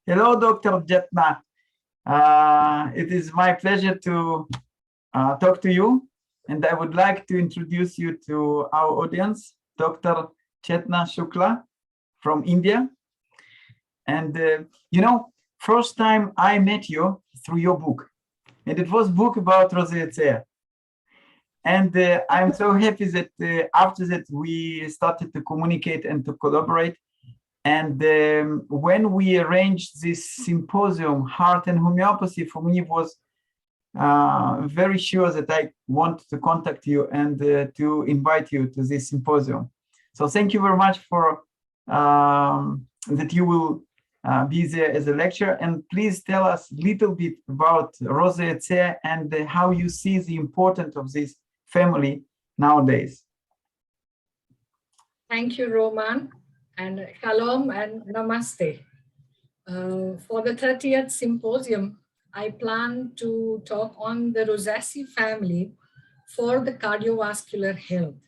Hello, Dr. Chetna. It is my pleasure to talk to you, and I would like to introduce you to our audience, Dr. Chetna Shukla from India. And first time I met you through your book, and it was a book about Rosaceae. And I'm so happy that after that we started to communicate and to collaborate. And when we arranged this symposium, Heart and Homeopathy, for me was very sure that I want to contact you and to invite you to this symposium. So thank you very much for that you will be there as a lecturer. And please tell us a little bit about Rosaceae and how you see the importance of this family nowadays. Thank you, Roman, and shalom and namaste. For the 30th symposium, I plan to talk on the Rosaceae family for the cardiovascular health.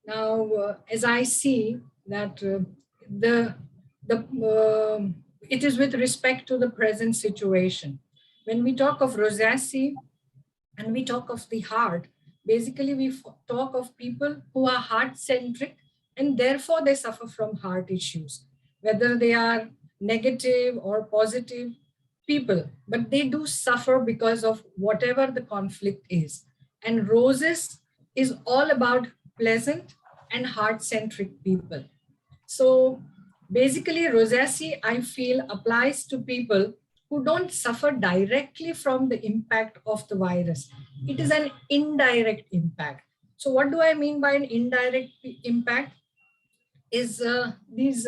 Now, as I see that it is with respect to the present situation. When we talk of Rosaceae and we talk of the heart, basically we talk of people who are heart-centric and therefore they suffer from heart issues, whether they are negative or positive people, but they do suffer because of whatever the conflict is. And roses is all about pleasant and heart-centric people. So basically Rosaceae, I feel, applies to people who don't suffer directly from the impact of the virus. It is an indirect impact. So what do I mean by an indirect impact? Is these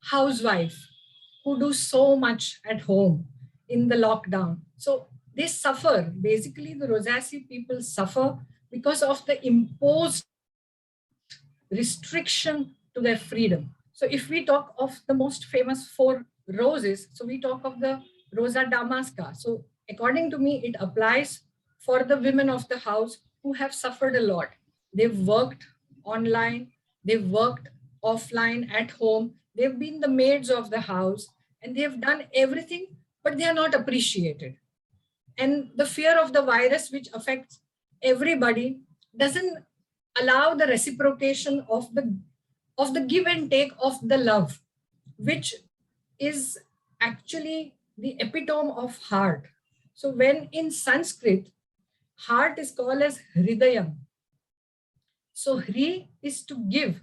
housewives who do so much at home in the lockdown. So they suffer. Basically, the Rosaceae people suffer because of the imposed restriction to their freedom. So if we talk of the most famous 4 roses, so we talk of the Rosa damasca. So according to me, it applies for the women of the house who have suffered a lot. They've worked online, they've worked offline at home, they've been the maids of the house, and they've done everything, but they are not appreciated. And the fear of the virus, which affects everybody, doesn't allow the reciprocation of the give and take of the love, which is actually the epitome of heart. So when in Sanskrit, heart is called as Hridayam. So Hri is to give,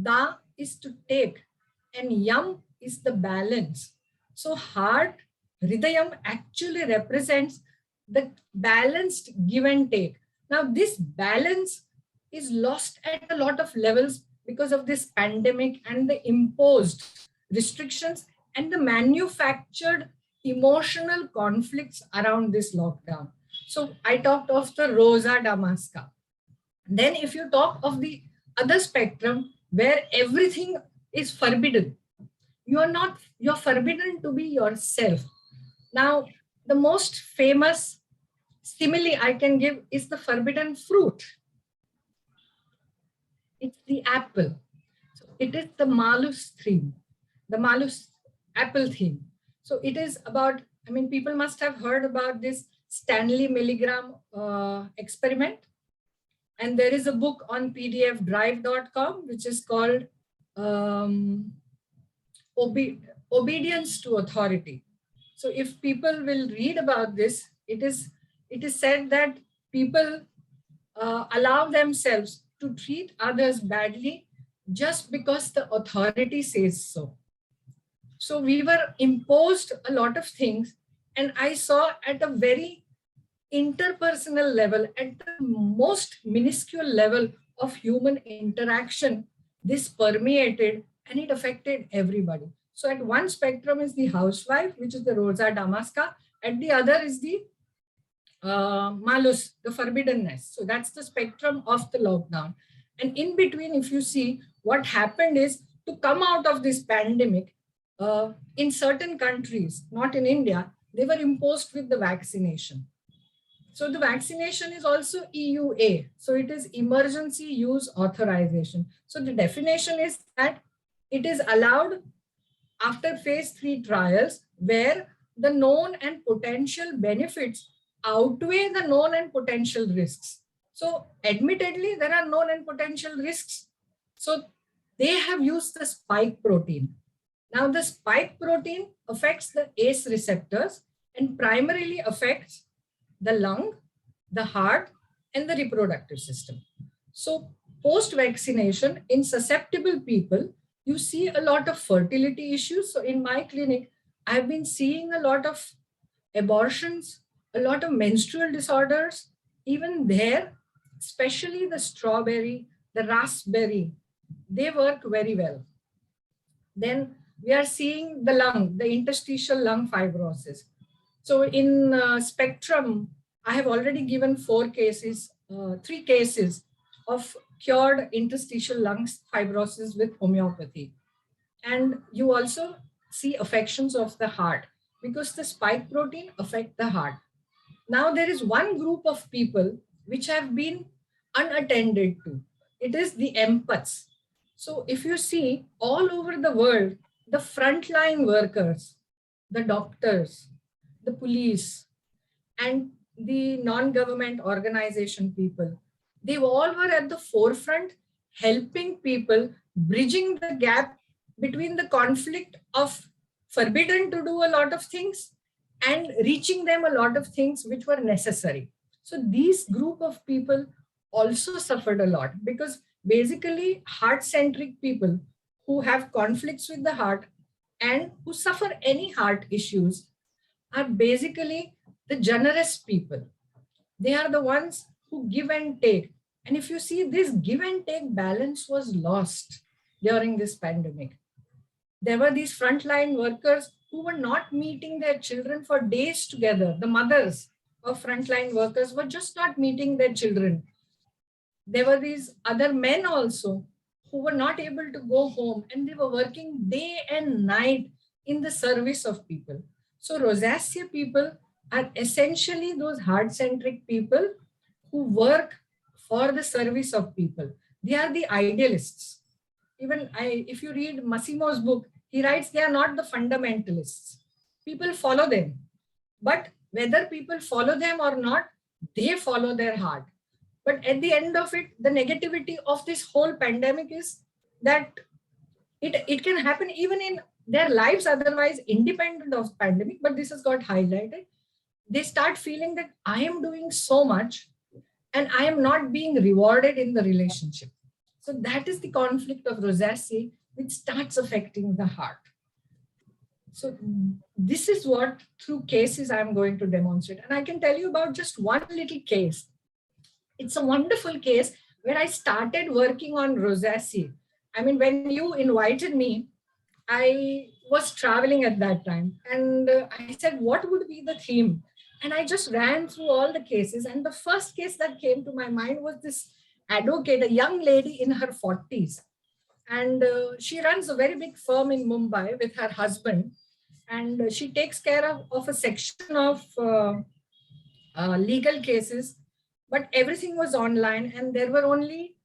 Da is to take, and Yam is the balance. So heart, Hridayam, actually represents the balanced give and take. Now this balance is lost at a lot of levels because of this pandemic and the imposed restrictions and the manufactured emotional conflicts around this lockdown. So I talked of the Rosa damasca. Then if you talk of the other spectrum where everything is forbidden, you're forbidden to be yourself. Now, the most famous simile I can give is the forbidden fruit. It's the apple. So it is the malus theme, the malus apple theme. So it is about, I mean, people must have heard about this Stanley Milligram experiment. And there is a book on pdfdrive.com, which is called Obedience to Authority. So if people will read about this, it is said that people allow themselves to treat others badly just because the authority says so. So we were imposed a lot of things, and I saw at a very interpersonal level, at the most minuscule level of human interaction, this permeated and it affected everybody. So at one spectrum is the housewife, which is the Rosa damasca. At the other is the malus, the forbiddenness. So that's the spectrum of the lockdown. And in between, if you see, what happened is to come out of this pandemic, in certain countries, not in India, they were imposed with the vaccination. So the vaccination is also EUA. So it is emergency use authorization. So the definition is that it is allowed after phase 3 trials where the known and potential benefits outweigh the known and potential risks. So admittedly, there are known and potential risks. So they have used the spike protein. Now the spike protein affects the ACE receptors and primarily affects the lung, the heart, and the reproductive system. So post-vaccination in susceptible people, you see a lot of fertility issues. So in my clinic, I've been seeing a lot of abortions, a lot of menstrual disorders, even there, especially the strawberry, the raspberry, they work very well. Then we are seeing the lung, the interstitial lung fibrosis. So in spectrum, I have already given 3 cases of cured interstitial lung fibrosis with homeopathy. And you also see affections of the heart because the spike protein affect the heart. Now there is one group of people which have been unattended to. It is the empaths. So if you see all over the world, the frontline workers, the doctors, the police, and the non-government organization people, they all were at the forefront helping people, bridging the gap between the conflict of forbidden to do a lot of things and reaching them a lot of things which were necessary. So these group of people also suffered a lot because basically heart-centric people who have conflicts with the heart and who suffer any heart issues are basically the generous people. They are the ones who give and take. And if you see, this give and take balance was lost during this pandemic. There were these frontline workers who were not meeting their children for days together. The mothers of frontline workers were just not meeting their children. There were these other men also who were not able to go home and they were working day and night in the service of people. So Rosaceae people are essentially those heart-centric people who work for the service of people. They are the idealists. Even if you read Massimo's book, he writes they are not the fundamentalists. People follow them. But whether people follow them or not, they follow their heart. But at the end of it, the negativity of this whole pandemic is that it can happen even in their lives otherwise independent of pandemic, but this has got highlighted. They start feeling that I am doing so much and I am not being rewarded in the relationship. So that is the conflict of Rosaceae, which starts affecting the heart. So this is what through cases I'm going to demonstrate. And I can tell you about just one little case. It's a wonderful case where I started working on Rosaceae. I mean, when you invited me, I was traveling at that time and I said, what would be the theme? And I just ran through all the cases. And the first case that came to my mind was this advocate, a young lady in her 40s. And she runs a very big firm in Mumbai with her husband. And she takes care of a section of legal cases, but everything was online and there were only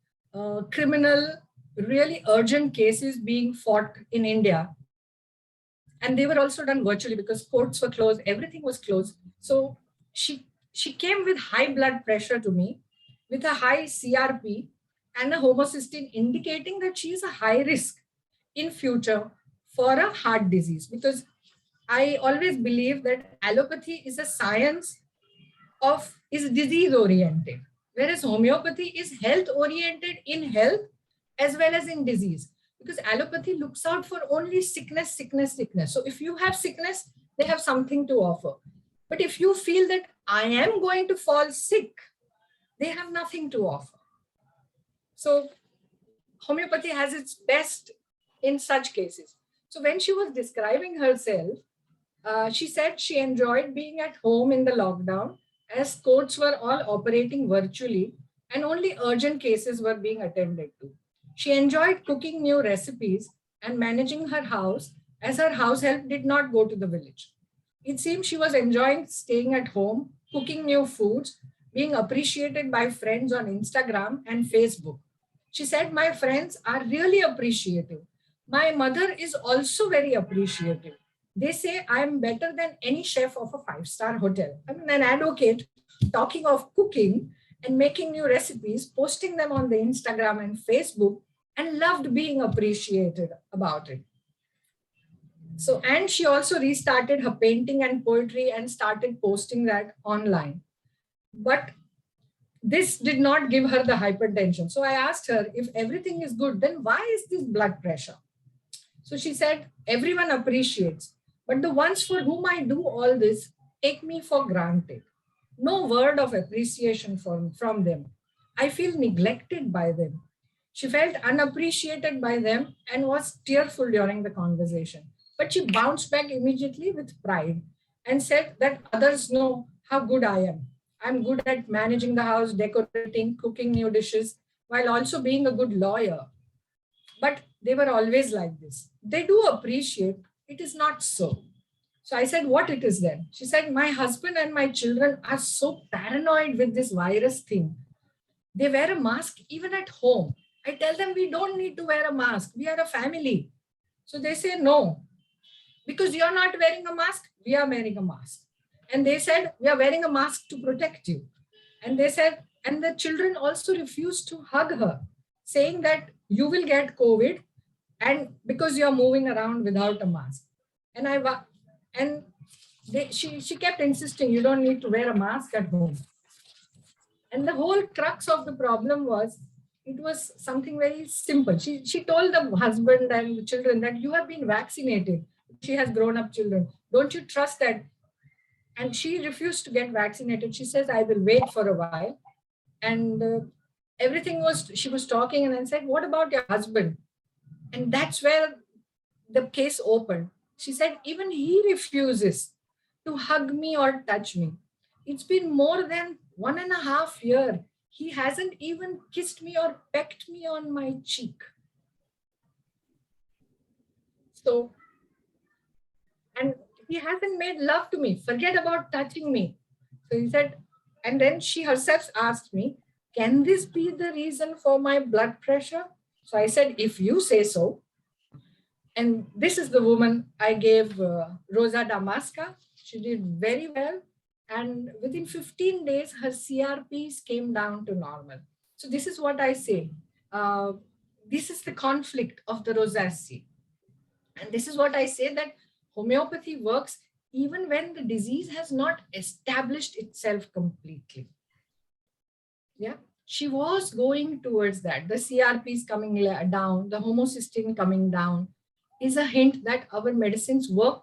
criminal, really urgent cases being fought in India. And they were also done virtually because courts were closed, everything was closed. So she came with high blood pressure to me, with a high CRP and a homocysteine indicating that she is a high risk in future for a heart disease. Because I always believe that allopathy is a science is disease oriented, whereas homeopathy is health oriented in health as well as in disease. Because allopathy looks out for only sickness, sickness, sickness. So if you have sickness, they have something to offer. But if you feel that I am going to fall sick, they have nothing to offer. So homeopathy has its best in such cases. So when she was describing herself, she said she enjoyed being at home in the lockdown as courts were all operating virtually and only urgent cases were being attended to. She enjoyed cooking new recipes and managing her house as her house help did not go to the village. It seemed she was enjoying staying at home, cooking new foods, being appreciated by friends on Instagram and Facebook. She said, my friends are really appreciative. My mother is also very appreciative. They say I'm better than any chef of a five-star hotel. I'm an advocate talking of cooking and making new recipes, posting them on the Instagram and Facebook, and loved being appreciated about it. So, and she also restarted her painting and poetry and started posting that online. But this did not give her the hypertension. So I asked her, if everything is good, then why is this blood pressure? So she said, everyone appreciates, but the ones for whom I do all this take me for granted. No word of appreciation from them. I feel neglected by them. She felt unappreciated by them and was tearful during the conversation. But she bounced back immediately with pride and said that others know how good I am. I'm good at managing the house, decorating, cooking new dishes, while also being a good lawyer. But they were always like this. They do appreciate, it is not so. So I said, what it is then? She said, my husband and my children are so paranoid with this virus thing. They wear a mask even at home. I tell them we don't need to wear a mask. We are a family. So they say, no, because you're not wearing a mask, we are wearing a mask. And they said, we are wearing a mask to protect you. And they said, and the children also refused to hug her, saying that you will get COVID and because you're moving around without a mask. And she kept insisting, you don't need to wear a mask at home. And the whole crux of the problem was, it was something very simple. She told the husband and the children that you have been vaccinated. She has grown up children. Don't you trust that? And she refused to get vaccinated. She says, I will wait for a while. And she was talking and then said, what about your husband? And that's where the case opened. She said, even he refuses to hug me or touch me. It's been more than 1.5 years. He hasn't even kissed me or pecked me on my cheek. So, and he hasn't made love to me. Forget about touching me. So he said, and then she herself asked me, can this be the reason for my blood pressure? So I said, if you say so. And this is the woman I gave Rosa Damasca. She did very well. And within 15 days, her CRPs came down to normal. So this is what I say. This is the conflict of the Rosaceae. And this is what I say, that homeopathy works even when the disease has not established itself completely. Yeah, she was going towards that. The CRPs coming down, the homocysteine coming down is a hint that our medicines work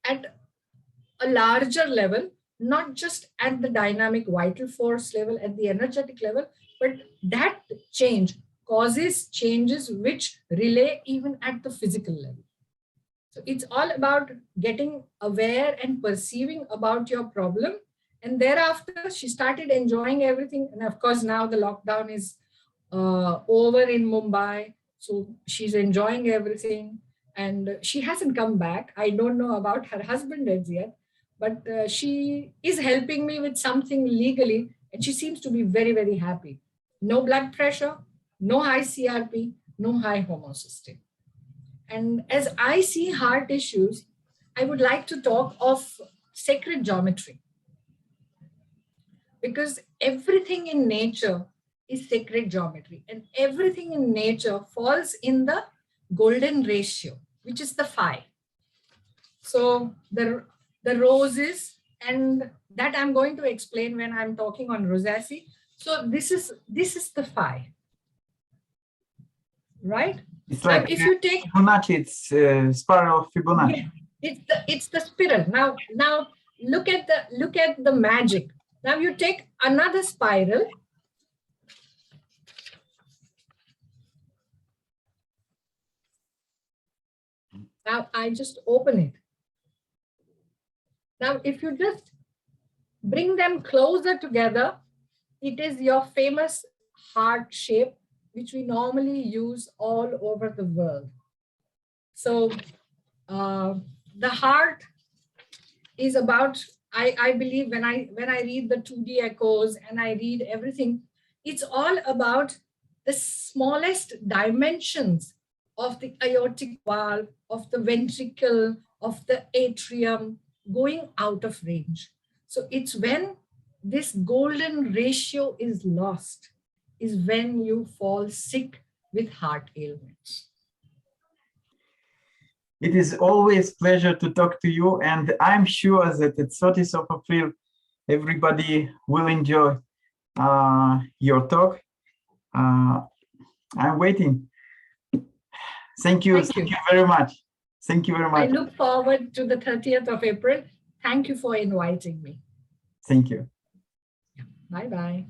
at a larger level, not just at the dynamic vital force level, at the energetic level, but that change causes changes which relay even at the physical level. So it's all about getting aware and perceiving about your problem. And thereafter, she started enjoying everything. And of course, now the lockdown is over in Mumbai. So she's enjoying everything. And she hasn't come back. I don't know about her husband as yet. But she is helping me with something legally. And she seems to be very, very happy. No blood pressure, no high CRP, no high homocysteine. And as I see heart issues, I would like to talk of sacred geometry. Because everything in nature is sacred geometry. And everything in nature falls in the golden ratio, which is the phi. So the roses, and that I'm going to explain when I'm talking on Rosaceae. So this is the phi, right? It's like if you take Fibonacci, it's spiral of Fibonacci. Yeah, it's the spiral. Now look at the magic. Now you take another spiral. Now I just open it. Now if you just bring them closer together, it is your famous heart shape, which we normally use all over the world. So the heart is about, I believe when I read the 2D echoes and I read everything, it's all about the smallest dimensions of the aortic valve, of the ventricle, of the atrium going out of range. So it's when this golden ratio is lost, is when you fall sick with heart ailments. It is always pleasure to talk to you, and I'm sure that at 30th of April, everybody will enjoy your talk. I'm waiting. Thank you. Thank you very much. Thank you very much. I look forward to the 30th of April. Thank you for inviting me. Thank you. Bye-bye.